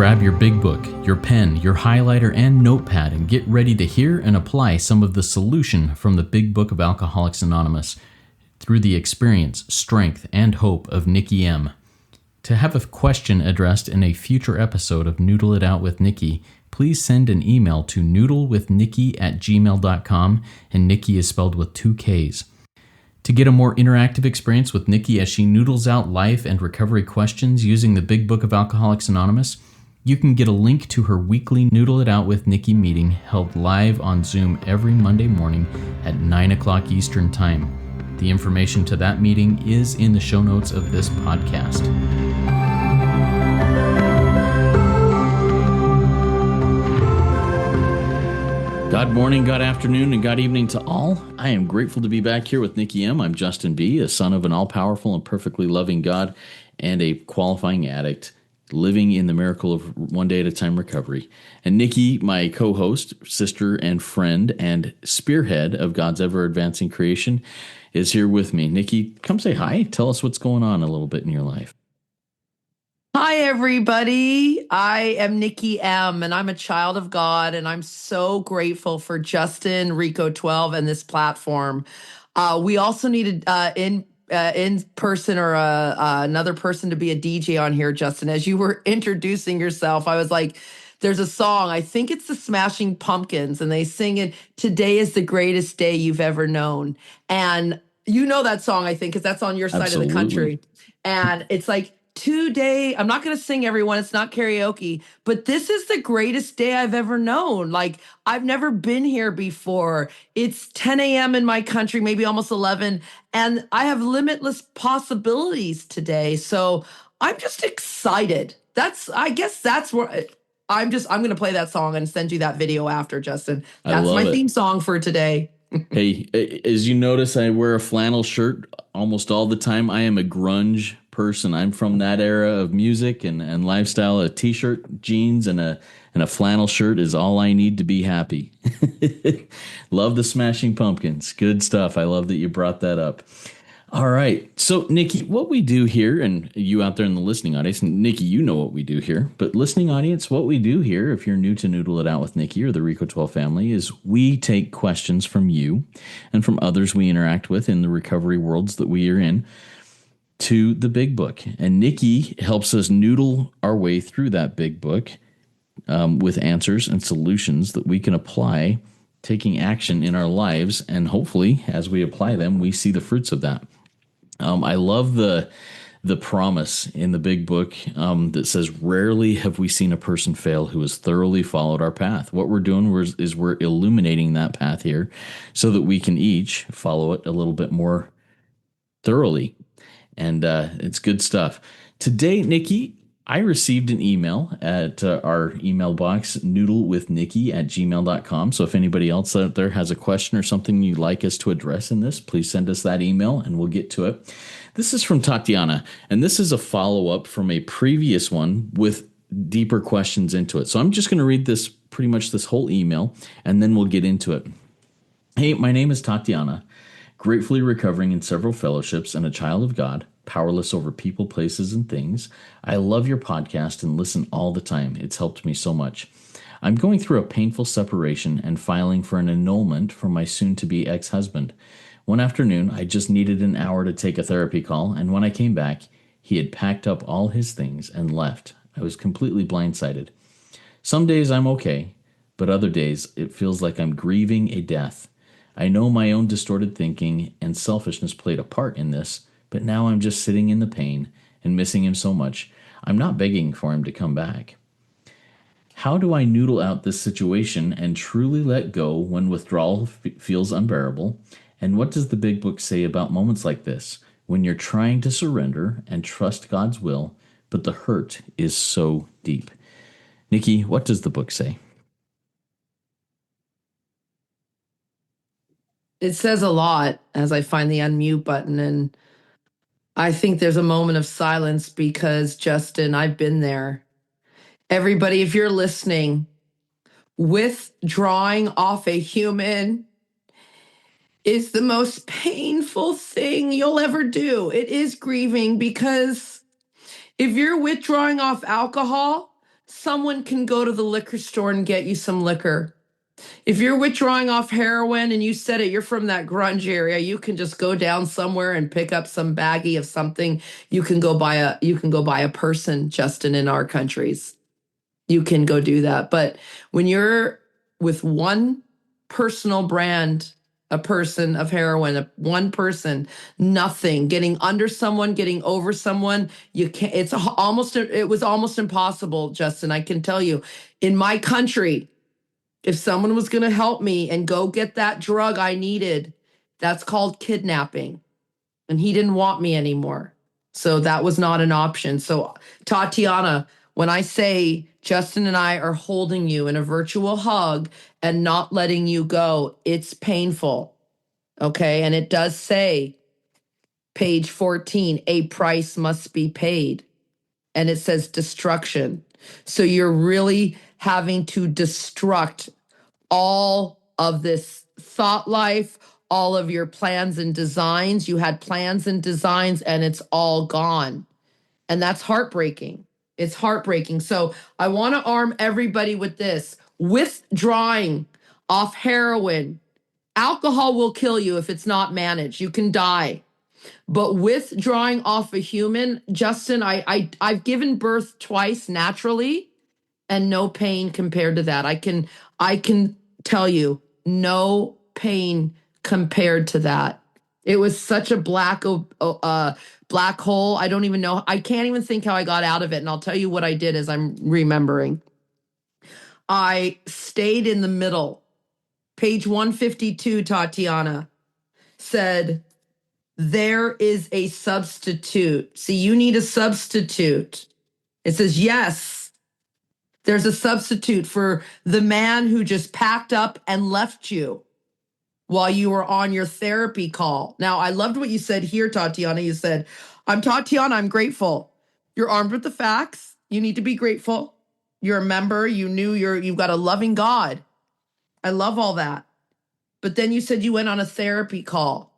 grab your big book, your pen, your highlighter, and notepad and get ready to hear and apply some of the solution from the Big Book of Alcoholics Anonymous through the experience, strength, and hope of Nikki M. To have a question addressed in a future episode of Noodle It Out with Nikki, please send an email to noodlewithnikki@gmail.com, and Nikki is spelled with 2 Ks. To get a more interactive experience with Nikki as she noodles out life and recovery questions using the Big Book of Alcoholics Anonymous, you can get a link to her weekly Noodle It Out with Nikki meeting held live on Zoom every Monday morning at 9 o'clock Eastern Time. The information to that meeting is in the show notes of this podcast. God morning, God afternoon, and God evening to all. I am grateful to be back here with Nikki M. I'm Justin B., a son of an all-powerful and perfectly loving God and a qualifying addict, living in the miracle of one day at a time recovery. And Nikki, my co-host, sister and friend, and spearhead of God's ever-advancing creation, is here with me. Nikki, come say hi. Tell us what's going on a little bit in your life. Hi, everybody. I am Nikki M, and I'm a child of God, and I'm so grateful for Justin, Rico 12, and this platform. We also needed in person or another person to be a DJ on here, Justin. As you were introducing yourself, I was like, there's a song, I think it's the Smashing Pumpkins, and they sing it, "Today is the greatest day you've ever known." And you know that song, I think, because that's on your side Absolutely. of the country. And it's like, today, I'm not going to sing everyone, it's not karaoke, but this is the greatest day I've ever known. Like, I've never been here before. It's 10 a.m. in my country, maybe almost 11, and I have limitless possibilities today. So I'm just excited. I guess that's where I'm going to play that song and send you that video after, Justin. That's my theme song for today. Hey, as you notice, I wear a flannel shirt almost all the time. I am a grunge person. I'm from that era of music and lifestyle. A t-shirt, jeans, and a flannel shirt is all I need to be happy. Love the Smashing Pumpkins. Good stuff. I love that you brought that up. All right. So, Nikki, what we do here, and you out there in the listening audience, Nikki, you know what we do here, but listening audience, what we do here, if you're new to Noodle It Out with Nikki or the Rico 12 family, is we take questions from you and from others we interact with in the recovery worlds that we are in to the big book. And Nikki helps us noodle our way through that big book with answers and solutions that we can apply, taking action in our lives. And hopefully, as we apply them, we see the fruits of that. I love the promise in the big book that says, rarely have we seen a person fail who has thoroughly followed our path. What we're doing is we're illuminating that path here so that we can each follow it a little bit more thoroughly. And it's good stuff. Today, Nikki, I received an email at our email box, noodlewithnikki@gmail.com. So if anybody else out there has a question or something you'd like us to address in this, please send us that email and we'll get to it. This is from Tatiana, and this is a follow-up from a previous one with deeper questions into it. So I'm just going to read this, pretty much this whole email, and then we'll get into it. Hey, my name is Tatiana, gratefully recovering in several fellowships and a child of God, powerless over people, places, and things. I love your podcast and listen all the time. It's helped me so much. I'm going through a painful separation and filing for an annulment from my soon-to-be ex-husband. One afternoon, I just needed an hour to take a therapy call, and when I came back, he had packed up all his things and left. I was completely blindsided. Some days I'm okay, but other days it feels like I'm grieving a death. I know my own distorted thinking and selfishness played a part in this, but now I'm just sitting in the pain and missing him so much. I'm not begging for him to come back. How do I noodle out this situation and truly let go when withdrawal feels unbearable? And what does the big book say about moments like this, when you're trying to surrender and trust God's will, but the hurt is so deep? Nikki, what does the book say? It says a lot as I find the unmute button, and I think there's a moment of silence because, Justin, I've been there. Everybody, if you're listening, withdrawing off a human is the most painful thing you'll ever do. It is grieving because if you're withdrawing off alcohol, someone can go to the liquor store and get you some liquor. If you're withdrawing off heroin and you said it, you're from that grunge area, you can just go down somewhere and pick up some baggie of something. You can go buy a person, Justin, in our countries. You can go do that. But when you're with one personal brand, a person of heroin, one person, nothing, getting under someone, getting over someone, you can't, it was almost impossible, Justin. I can tell you, in my country, if someone was going to help me and go get that drug I needed, that's called kidnapping. And he didn't want me anymore. So that was not an option. So, Tatiana, when I say Justin and I are holding you in a virtual hug and not letting you go, it's painful. Okay. And it does say, page 14, a price must be paid. And it says destruction. So you're really having to destruct all of this thought life, all of your plans and designs. You had plans and designs and it's all gone. And that's heartbreaking. It's heartbreaking. So I want to arm everybody with this. Withdrawing off heroin, alcohol will kill you if it's not managed. You can die. But withdrawing off a human, Justin, I've given birth twice naturally and no pain compared to that. I can tell you, no pain compared to that. It was such a black hole. I don't even know. I can't even think how I got out of it. And I'll tell you what I did as I'm remembering. I stayed in the middle. Page 152, Tatiana, said, there is a substitute. See, you need a substitute. It says, yes, there's a substitute for the man who just packed up and left you while you were on your therapy call. Now, I loved what you said here, Tatiana. You said, I'm Tatiana, I'm grateful. You're armed with the facts. You need to be grateful. You're a member. You've got a loving God. I love all that. But then you said you went on a therapy call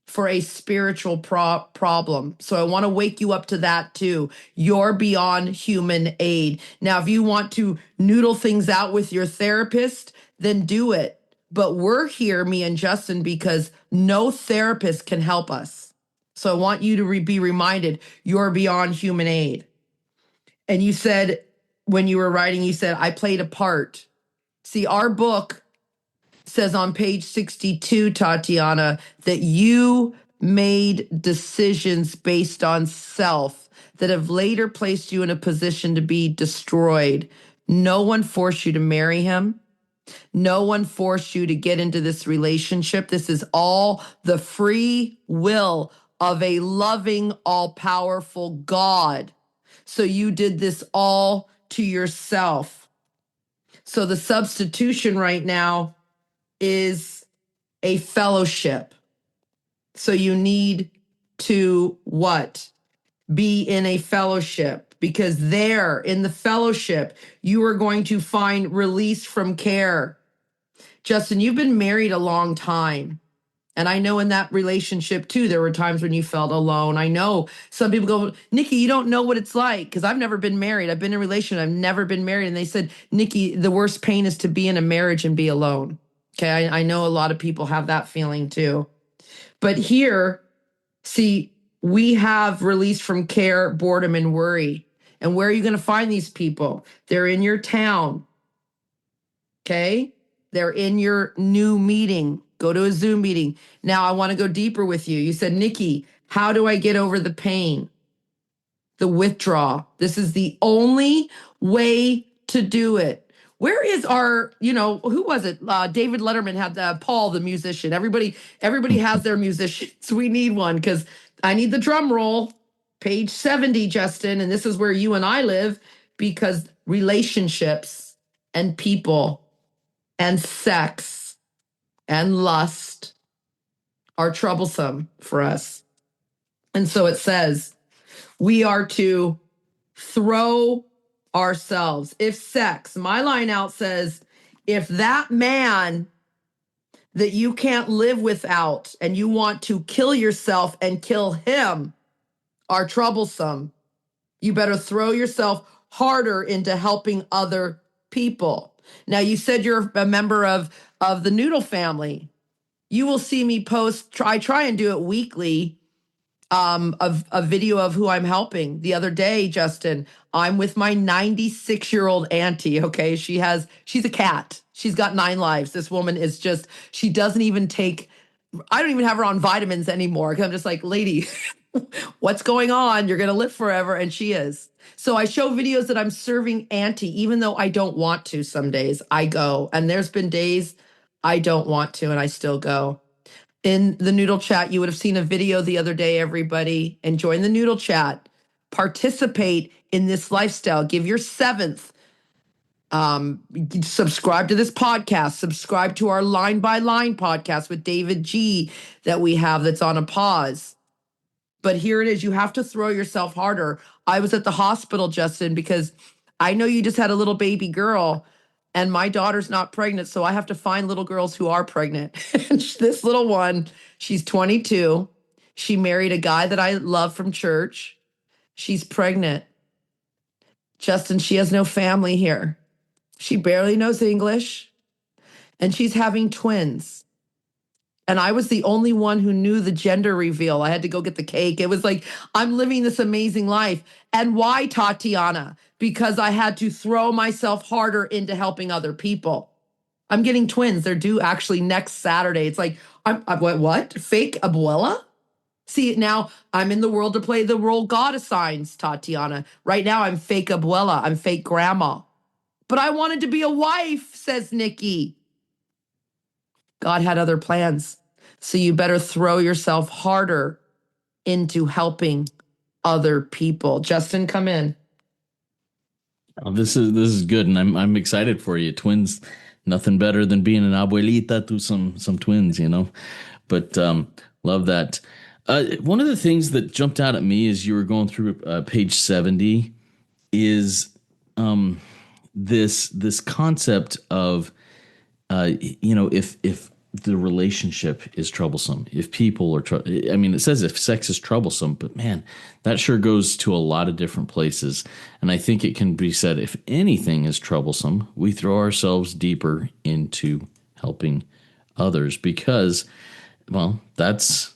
for a spiritual problem. So I want to wake you up to that too. You're beyond human aid. Now, if you want to noodle things out with your therapist, then do it. But we're here, me and Justin, because no therapist can help us. So I want you to be reminded you're beyond human aid. And you said, when you were writing, you said, I played a part. See, our book says on page 62, Tatiana, that you made decisions based on self that have later placed you in a position to be destroyed. No one forced you to marry him. No one forced you to get into this relationship. This is all the free will of a loving, all-powerful God. So you did this all to yourself. So the substitution right now is a fellowship. So you need to what? Be in a fellowship, because there in the fellowship, you are going to find release from care. Justin, you've been married a long time. And I know in that relationship too, there were times when you felt alone. I know some people go, Nikki, you don't know what it's like, because I've never been married. I've been in a relationship. I've never been married. And they said, Nikki, the worst pain is to be in a marriage and be alone. Okay, I know a lot of people have that feeling too. But here, see, we have release from care, boredom, and worry. And where are you going to find these people? They're in your town. Okay? They're in your new meeting. Go to a Zoom meeting. Now, I want to go deeper with you. You said, Nikki, how do I get over the pain? The withdrawal. This is the only way to do it. Where is our, who was it? David Letterman had Paul, the musician. Everybody has their musicians. We need one, because I need the drum roll. Page 70, Justin. And this is where you and I live, because relationships and people and sex and lust are troublesome for us. And so it says, we are to throw ourselves. If sex, my line out says, if that man that you can't live without and you want to kill yourself and kill him are troublesome, you better throw yourself harder into helping other people. Now, you said you're a member of the Noodle family. You will see me post, I try and do it weekly, of a video of who I'm helping. The other day, Justin, I'm with my 96-year-old auntie. Okay. She's a cat. She's got 9 lives. This woman is just, she doesn't even take, I don't even have her on vitamins anymore. Cause I'm just like, lady, what's going on? You're going to live forever. And she is. So I show videos that I'm serving auntie, even though I don't want to. Some days I go, and there's been days I don't want to, and I still go. In the Noodle chat, you would have seen a video the other day, everybody, and join the Noodle chat. Participate in this lifestyle. Give your 7th. Subscribe to this podcast. Subscribe to our Line by Line podcast with David G that we have that's on a pause. But here it is. You have to throw yourself harder. I was at the hospital, Justin, because I know you just had a little baby girl, and my daughter's not pregnant, so I have to find little girls who are pregnant. And this little one, she's 22. She married a guy that I love from church. She's pregnant. Justin, she has no family here. She barely knows English, and she's having twins. And I was the only one who knew the gender reveal. I had to go get the cake. It was like, I'm living this amazing life. And why, Tatiana? Because I had to throw myself harder into helping other people. I'm getting twins. They're due actually next Saturday. It's like, what? Fake abuela? See, now I'm in the world to play the role God assigns, Tatiana. Right now, I'm fake abuela. I'm fake grandma. But I wanted to be a wife, says Nikki. God had other plans. So you better throw yourself harder into helping other people. Justin, come in. Oh, this is good, and I'm excited for you. Twins, nothing better than being an abuelita to some twins, you know. But love that. One of the things that jumped out at me as you were going through page 70 is this concept of if the relationship is troublesome, if people are it says if sex is troublesome, but man, that sure goes to a lot of different places. And I think it can be said, if anything is troublesome, we throw ourselves deeper into helping others, because, well, that's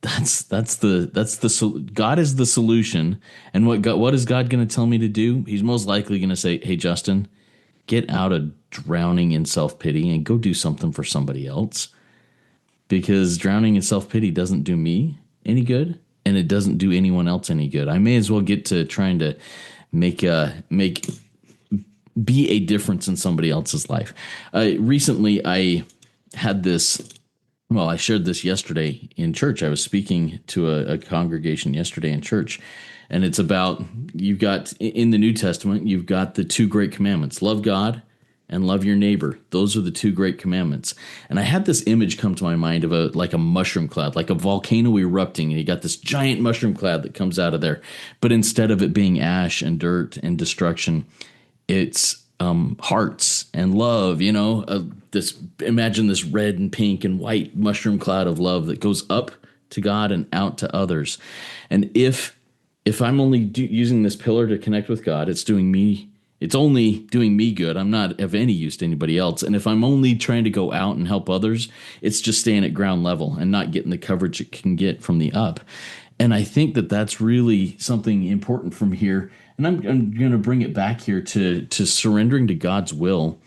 God is the solution. And what is God going to tell me to do? He's most likely going to say, hey, Justin, get out of drowning in self-pity and go do something for somebody else, because drowning in self-pity doesn't do me any good, and it doesn't do anyone else any good. I may as well get to trying to be a difference in somebody else's life. Recently, I had this. Well, I shared this yesterday in church. I was speaking to a congregation yesterday in church, and it's about, you've got in the New Testament, you've got the 2 great commandments: love God and love your neighbor. Those are the 2 great commandments. And I had this image come to my mind of a mushroom cloud, like a volcano erupting, and you got this giant mushroom cloud that comes out of there. But instead of it being ash and dirt and destruction, it's hearts and love. Imagine this red and pink and white mushroom cloud of love that goes up to God and out to others. And if I'm only using this pillar to connect with God, it's only doing me good. I'm not of any use to anybody else. And if I'm only trying to go out and help others, it's just staying at ground level and not getting the coverage it can get from the up. And I think that that's really something important from here. And I'm going to bring it back here to surrendering to God's will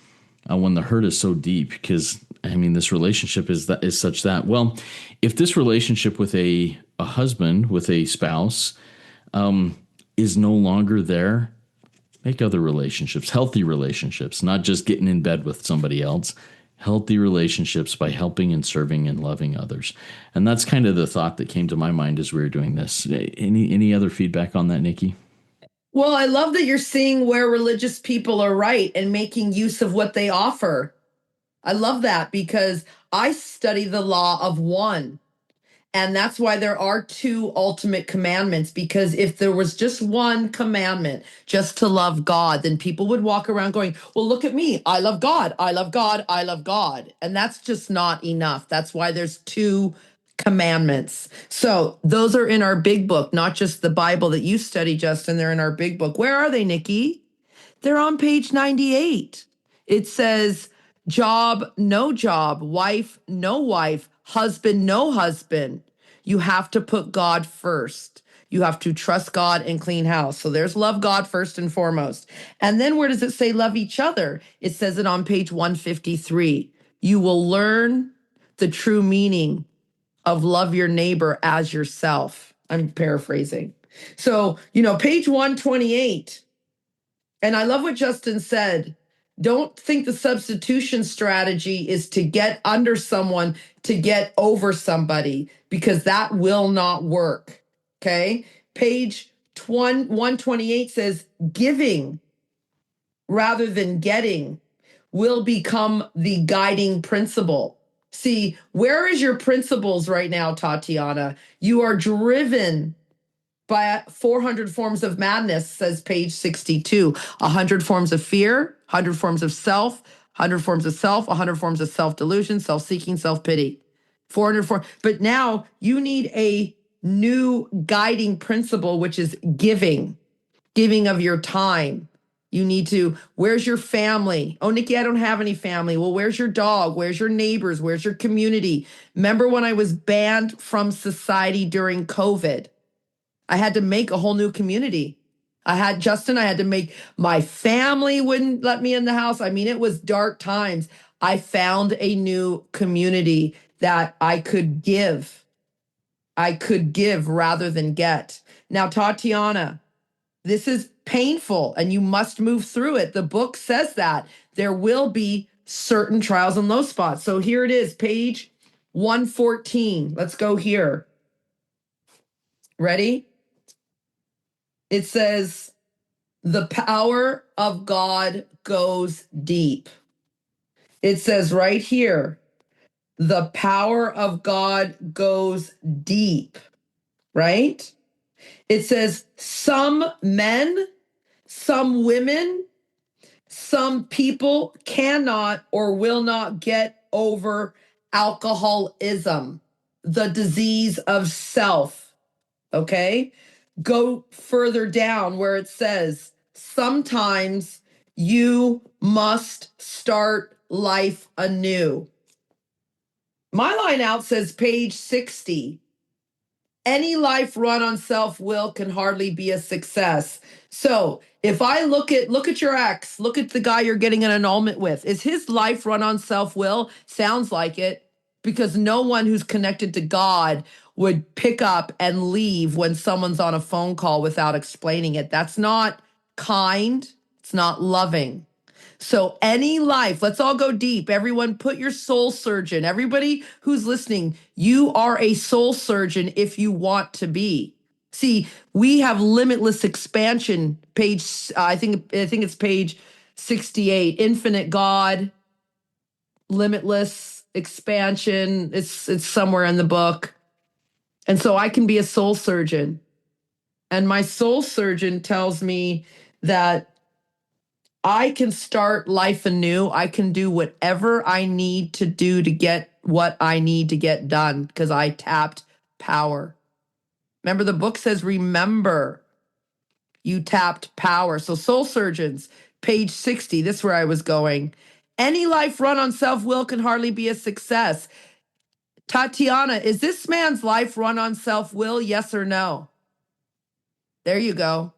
when the hurt is so deep, because this relationship is such that, well, if this relationship with a husband, with a spouse, is no longer there, make other relationships, healthy relationships, not just getting in bed with somebody else. Healthy relationships by helping and serving and loving others. And that's kind of the thought that came to my mind as we were doing this. Any other feedback on that, Nikki? Well, I love that you're seeing where religious people are right and making use of what they offer. I love that, because I study the law of one. And that's why there are 2 ultimate commandments, because if there was just one commandment, just to love God, then people would walk around going, well, look at me. I love God. I love God. I love God. And that's just not enough. That's why there's 2 commandments. So those are in our big book, not just the Bible that you study, Justin. They're in our big book. Where are they, Nikki? They're on page 98. It says job, no job, wife, no wife, husband, no husband. You have to put God first. You have to trust God and clean house. So there's love God first and foremost. And then where does it say love each other? It says it on page 153. You will learn the true meaning of love your neighbor as yourself. I'm paraphrasing. So, page 128. And I love what Justin said. Don't think the substitution strategy is to get under someone to get over somebody, because that will not work. Okay. Page 128 says giving rather than getting will become the guiding principle. See, where is your principles right now, Tatiana? You are driven by 400 forms of madness, says page 62. 100 forms of fear, 100 forms of self, 100 forms of self, 100 forms of self-delusion, self-seeking, self-pity. 400 forms. But now you need a new guiding principle, which is giving of your time. You need to, where's your family? Oh, Nikki, I don't have any family. Well, where's your dog? Where's your neighbors? Where's your community? Remember when I was banned from society during COVID? I had to make a whole new community. I had to make, my family wouldn't let me in the house. I mean, it was dark times. I found a new community that I could give. I could give rather than get. Now, Tatiana, this is painful and you must move through it. The book says that there will be certain trials and low spots. So here it is, page 114. Let's go here. Ready? It says, the power of God goes deep. It says right here, the power of God goes deep, right? It says some men, some women, some people cannot or will not get over alcoholism, the disease of self, okay? Go further down where it says, sometimes you must start life anew. My line out says page 60. Any life run on self-will can hardly be a success. So if I look at your ex, look at the guy you're getting an annulment with. Is his life run on self-will? Sounds like it, because no one who's connected to God would pick up and leave when someone's on a phone call without explaining it. That's not kind. It's not loving. So any life, let's all go deep. Everyone put your soul surgeon. Everybody who's listening, you are a soul surgeon if you want to be. See, we have limitless expansion, page, I think it's page 68, infinite God, limitless expansion. It's somewhere in the book. And so I can be a soul surgeon. And my soul surgeon tells me that I can start life anew. I can do whatever I need to do to get what I need to get done because I tapped power. Remember, the book says, remember, you tapped power. So soul surgeons, page 60, this is where I was going. Any life run on self-will can hardly be a success. Tatiana, is this man's life run on self-will? Yes or no? There you go.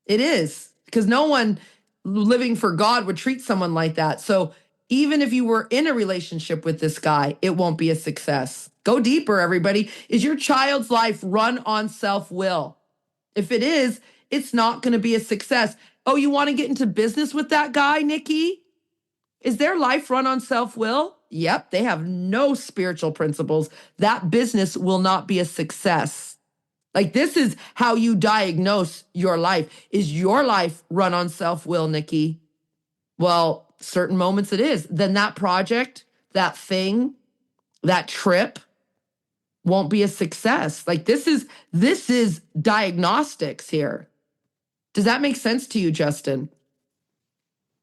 It is, because no one living for God would treat someone like that. So even if you were in a relationship with this guy, it won't be a success. Go deeper, everybody. Is your child's life run on self-will? If it is, it's not going to be a success. Oh, you want to get into business with that guy, Nikki? Is their life run on self-will? Yep, they have no spiritual principles. That business will not be a success. Like, this is how you diagnose your life. Is your life run on self-will, Nikki? Well, certain moments it is. Then that project, that thing, that trip won't be a success. Like, this is diagnostics here. Does that make sense to you, Justin?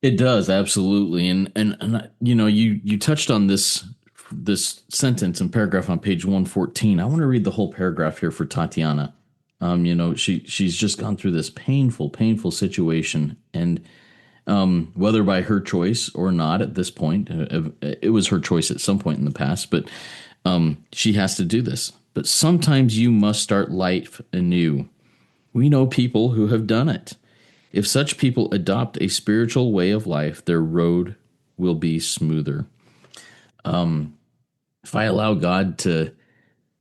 It does, absolutely. And you touched on this this sentence and paragraph on page 114. I want to read the whole paragraph here for Tatiana. She's just gone through this painful situation, and whether by her choice or not at this point, it was her choice at some point in the past, but she has to do this. But sometimes you must start life anew. We know people who have done it. If such people adopt a spiritual way of life, their road will be smoother. If I allow God to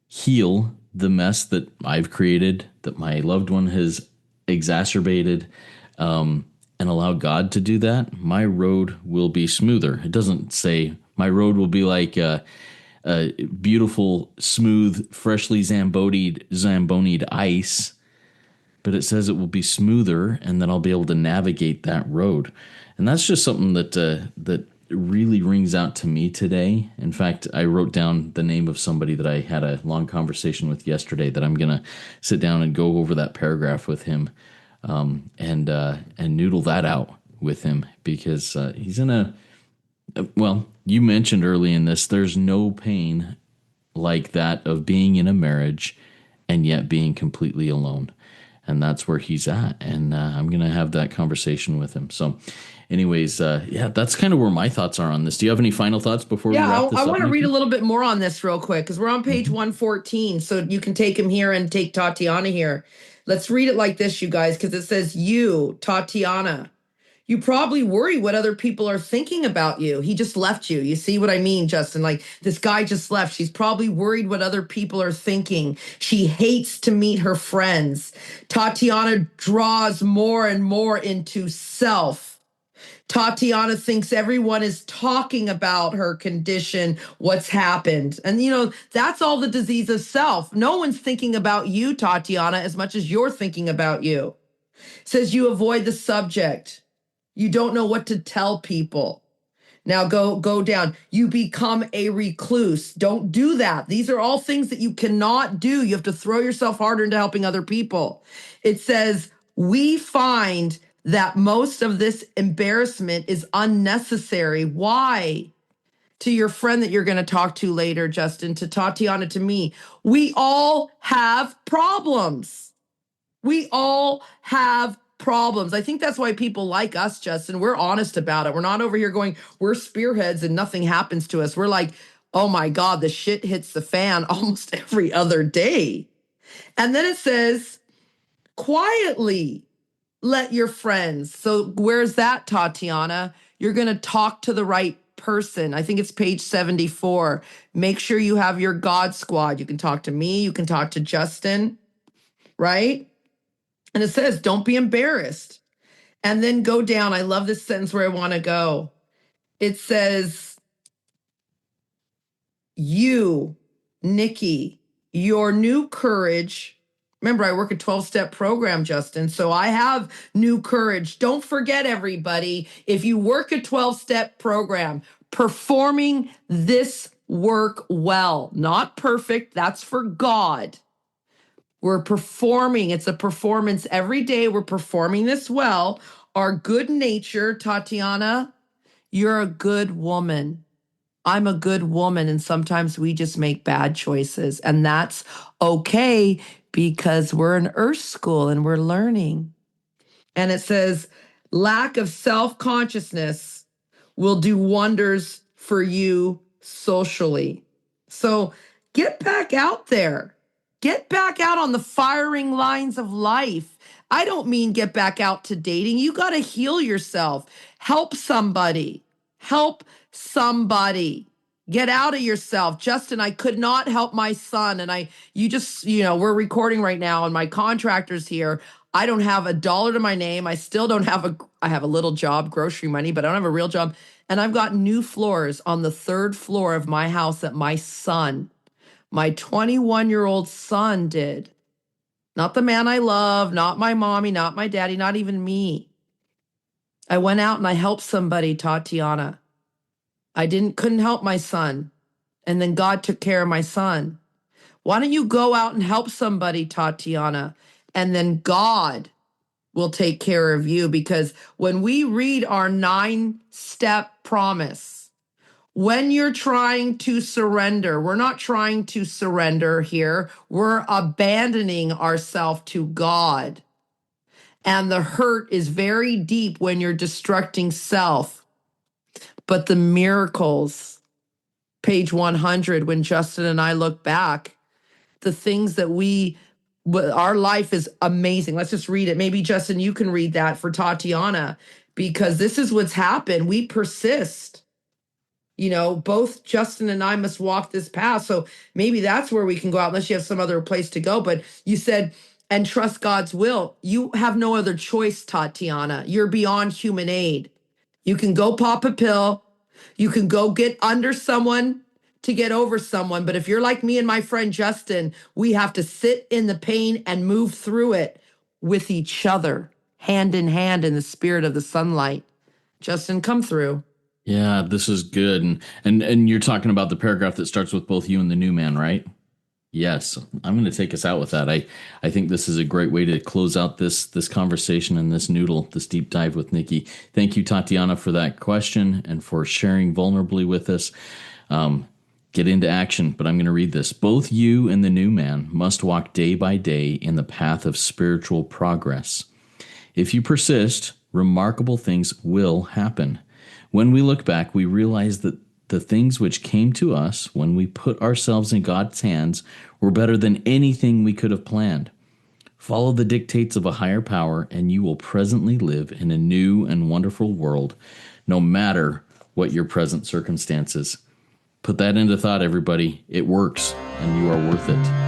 heal the mess that I've created, that my loved one has exacerbated, and allow God to do that, my road will be smoother. It doesn't say my road will be like a beautiful, smooth, freshly zambonied ice, but it says it will be smoother, and then I'll be able to navigate that road. And that's just something that really rings out to me today. In fact, I wrote down the name of somebody that I had a long conversation with yesterday that I'm going to sit down and go over that paragraph with him, and noodle that out with him, because he's in a, well, you mentioned early in this, there's no pain like that of being in a marriage and yet being completely alone. And that's where he's at. And I'm going to have that conversation with him. So anyways, that's kind of where my thoughts are on this. Do you have any final thoughts before we wrap this up? I want to read Nikki? a little bit more on this real quick, because we're on page 114. So you can take him here and take Tatiana here. Let's read it like this, you guys, because it says, you, Tatiana, you probably worry what other people are thinking about you. He just left you. You see what I mean, Justin? Like, this guy just left. She's probably worried what other people are thinking. She hates to meet her friends. Tatiana draws more and more into self. Tatiana thinks everyone is talking about her condition, what's happened. And, that's all the disease of self. No one's thinking about you, Tatiana, as much as you're thinking about you. It says you avoid the subject. You don't know what to tell people. Now go down. You become a recluse. Don't do that. These are all things that you cannot do. You have to throw yourself harder into helping other people. It says, we find that most of this embarrassment is unnecessary. Why? To your friend that you're going to talk to later, Justin, to Tatiana, to me, we all have problems. We all have problems. I think that's why people like us, Justin. We're honest about it. We're not over here going, we're spearheads and nothing happens to us. We're like, oh my God, the shit hits the fan almost every other day. And then it says, quietly let your friends. So where's that, Tatiana? You're going to talk to the right person. I think it's page 74. Make sure you have your God squad. You can talk to me. You can talk to Justin, right? And it says, don't be embarrassed. And then go down. I love this sentence where I want to go. It says, you, Nikki, your new courage. Remember, I work a 12-step program, Justin. So I have new courage. Don't forget, everybody, if you work a 12-step program, performing this work well, not perfect, that's for God. We're performing. It's a performance every day. We're performing this well. Our good nature, Tatiana, you're a good woman. I'm a good woman. And sometimes we just make bad choices. And that's okay, because we're in Earth School and we're learning. And it says, lack of self-consciousness will do wonders for you socially. So get back out there. Get back out on the firing lines of life. I don't mean get back out to dating. You got to heal yourself. Help somebody. Help somebody. Get out of yourself. Justin, I could not help my son. And we're recording right now and my contractor's here. I don't have $1 to my name. I still don't have I have a little job, grocery money, but I don't have a real job. And I've got new floors on the 3rd floor of my house that my 21-year-old son did. Not the man I love, not my mommy, not my daddy, not even me. I went out and I helped somebody, Tatiana. I couldn't help my son. And then God took care of my son. Why don't you go out and help somebody, Tatiana? And then God will take care of you. Because when we read our 9-step promise, When you're trying to surrender, we're not trying to surrender here. We're abandoning ourselves to God. And the hurt is very deep when you're destructing self. But the miracles, page 100, when Justin and I look back, the things that our life is amazing. Let's just read it. Maybe Justin, you can read that for Tatiana, because this is what's happened. We persist. Both Justin and I must walk this path. So maybe that's where we can go out, unless you have some other place to go. But you said, and trust God's will. You have no other choice, Tatiana. You're beyond human aid. You can go pop a pill. You can go get under someone to get over someone. But if you're like me and my friend Justin, we have to sit in the pain and move through it with each other, hand in hand in the spirit of the sunlight. Justin, come through. Yeah, this is good. And you're talking about the paragraph that starts with both you and the new man, right? Yes, I'm going to take us out with that. I think this is a great way to close out this conversation and this noodle, this deep dive with Nikki. Thank you, Tatiana, for that question and for sharing vulnerably with us. Get into action, but I'm going to read this. Both you and the new man must walk day by day in the path of spiritual progress. If you persist, remarkable things will happen. When we look back, we realize that the things which came to us when we put ourselves in God's hands were better than anything we could have planned. Follow the dictates of a higher power, and you will presently live in a new and wonderful world, no matter what your present circumstances. Put that into thought, everybody. It works, and you are worth it.